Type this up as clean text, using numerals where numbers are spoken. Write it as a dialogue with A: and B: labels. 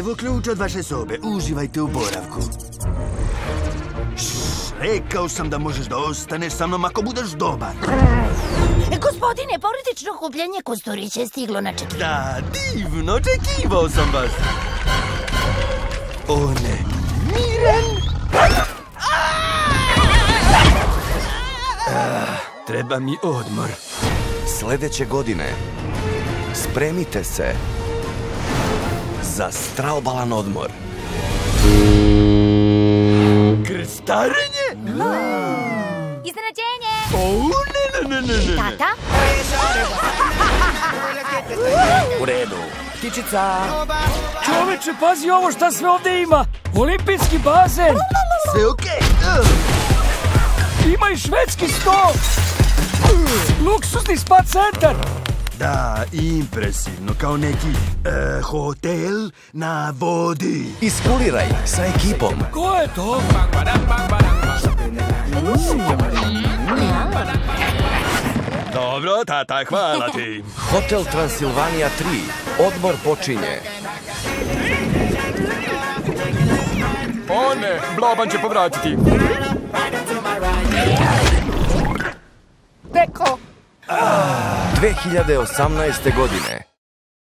A: Evo ključ od vaše sobe. Uživajte u boravku. Rekao sam da možeš da ostaneš sa mnom ako budeš dobar.
B: Gospodine, porodično okupljanje Kosturića je stiglo na čekivanje.
A: Da, divno, očekivao sam vas. O ne, miran. Treba mi odmor.
C: Sledeće godine spremite se za straobalan odmor.
A: Krstarenje?
B: Iznenađenje!
A: O, ne.
B: Tata?
C: U redu. Ptičica.
D: Čoveče, pazi ovo šta sve ovde ima. Olimpijski bazen.
A: Sve okej.
D: Ima i švedski sto. Luksusni spa centar.
A: Da, impresivno, kao neki hotel na vodi.
C: Iskuliraj sa ekipom.
D: Ko je to?
A: Dobro, tata, hvala ti.
C: Hotel Transilvanija 3. Odmor počinje.
E: O ne, Bloban će povratiti.
D: Deko.
C: 2018. godine.